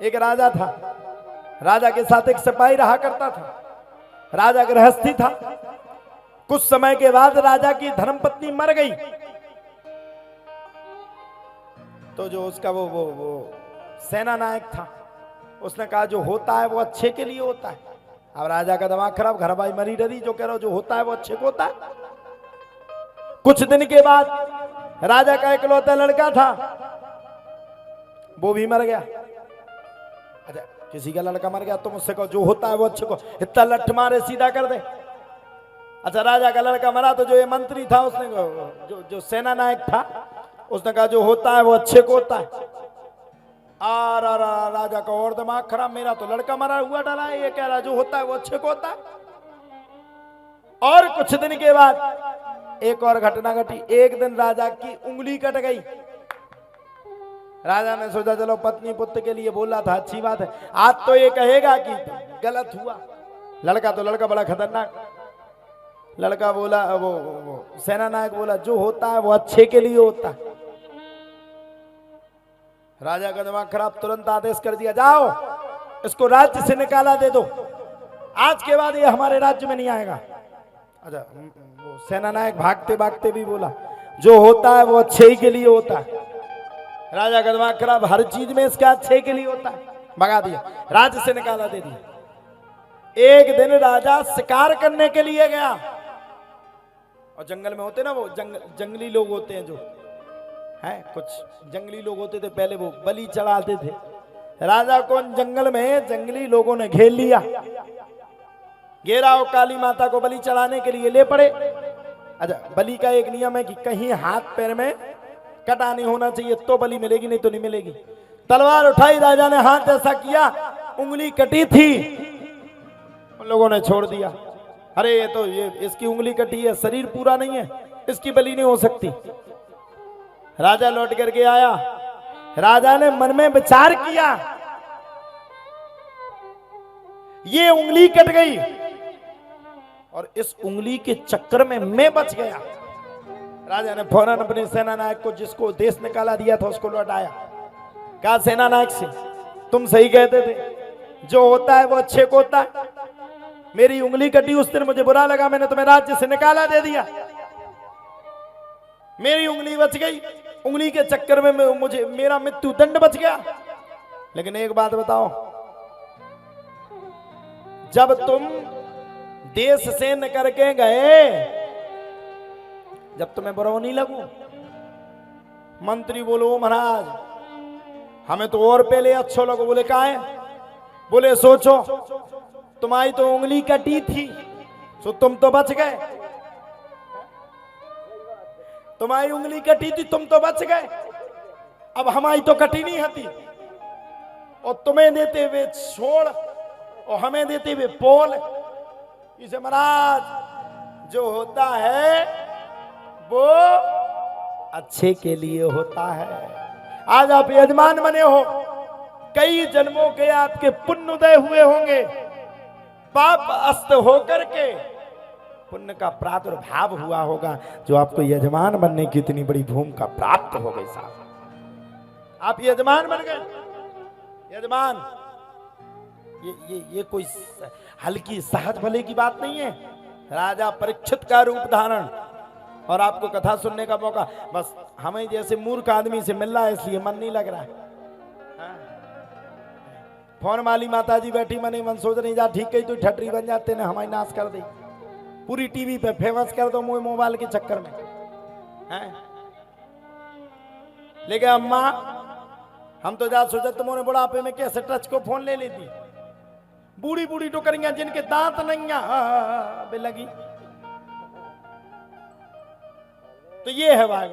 एक राजा था, राजा के साथ एक सिपाही रहा करता था। राजा गृहस्थी था। कुछ समय के बाद राजा की धर्मपत्नी मर गई, तो जो उसका वो सेना नायक था, उसने कहा जो होता है वो अच्छे के लिए होता है। अब राजा का दिमाग खराब, घर भाई मरी रही, जो कह रहा हो जो होता है वो अच्छे को होता है। कुछ दिन के बाद राजा का इकलौता लड़का था, वो भी मर गया। अच्छा, किसी का लड़का मर गया तो मुझसे कहो जो होता है वो अच्छे को, इतना लठ मारे सीधा कर दे। अच्छा, राजा का लड़का मरा तो जो ये मंत्री था, उसने जो सेना नायक था, उसने कहा जो होता है वो अच्छे को होता है। राजा का और दिमाग खराब, मेरा तो लड़का मरा हुआ डाला है, ये कह रहा जो होता है वो अच्छे को होता है। और कुछ दिन के बाद एक और घटना घटी। एक दिन राजा की उंगली कट गई। राजा ने सोचा चलो पत्नी पुत्र के लिए बोला था, अच्छी बात है, आज तो ये कहेगा कि गलत हुआ। लड़का तो लड़का बड़ा खतरनाक। लड़का बोला, वो सेना नायक बोला जो होता है वो अच्छे के लिए होता है। राजा का दिमाग खराब, तुरंत आदेश कर दिया जाओ इसको राज्य से निकाला दे दो, आज के बाद ये हमारे राज्य में नहीं आएगा। अच्छा, वो सेना नायक भागते भागते भी बोला जो होता है वो अच्छे ही के लिए होता है। राजा का दिमाग खराब, हर चीज में इसका अच्छे के लिए होता है, भगा दिया, राज्य से निकाला दे दिया। एक दिन राजा शिकार करने के लिए गया, और जंगल में होते ना वो जंगली लोग होते हैं, जो है कुछ जंगली लोग होते थे पहले, वो बलि चढ़ाते थे। राजा को जंगल में जंगली लोगों ने घेर लिया, घेरा और काली माता को बलि चढ़ाने के लिए ले पड़े। अच्छा, बलि का एक नियम है कि कहीं हाथ पैर में कटा नहीं होना चाहिए, तो बलि मिलेगी, नहीं तो नहीं मिलेगी। तलवार उठाई, राजा ने हाथ ऐसा किया, उंगली कटी थी, उन लोगों ने छोड़ दिया। अरे ये तो ये इसकी उंगली कटी है, शरीर पूरा नहीं है, इसकी बलि नहीं हो सकती। राजा लौट करके आया, राजा ने मन में विचार किया ये उंगली कट गई और इस उंगली के चक्कर में मैं बच गया। राजा ने फौरन अपने सेना नायक को, जिसको देश निकाला दिया था, उसको लौटाया। कहा सेना नायक से तुम सही कहते थे, जो होता है वो अच्छे को होता है। मेरी उंगली कटी उस दिन, मुझे बुरा लगा, मैंने तुम्हें राज्य से निकाला दे दिया, मेरी उंगली बच गई, उंगली के चक्कर में मुझे मेरा मृत्यु दंड बच गया। लेकिन एक बात बताओ, जब तुम देश से निकल के गए, जब तुम्हें बुरा नहीं लगू? मंत्री बोलो महाराज हमें तो और पहले अच्छो लगो। बोले काहे? बोले सोचो तुम्हारी तो उंगली कटी थी, तो तुम तो बच गए, तुम्हारी उंगली कटी थी, तुम तो बच गए। अब हमारी तो कटी नहीं हती, और तुम्हें देते हुए छोड़ और हमें देते हुए पोल। इसे महाराज जो होता है वो अच्छे के लिए होता है। आज आप यजमान बने हो, कई जन्मों के आपके पुण्य उदय हुए होंगे, पाप अस्त होकर के पुण्य का प्रादुर्भाव हुआ होगा, जो आपको यजमान बनने की इतनी बड़ी भूमिका प्राप्त हो गई। साहब आप यजमान बन गए। यजमान ये कोई हल्की सहज भले की बात नहीं है। राजा परीक्षित का रूप धारण, और आपको कथा सुनने का मौका, बस हमें जैसे मूर्ख आदमी से मिल रहा है, इसलिए मन नहीं लग रहा है। फोन वाली माता जी बैठी मने मन सोच रही जा ठीक कही तो ठटरी बन जाते ने, हमारी नाश कर दी, पूरी टीवी पे फेमस कर दो मोबाइल के चक्कर में हैं। लेकिन अम्मा हम तो जा सोचा तुम्हारे बुढ़ापे में कैसे टच को फोन ले लेती, बूढ़ी बूढ़ी टोकरियां जिनके दांत नहीं लगी। तो ये है भाई।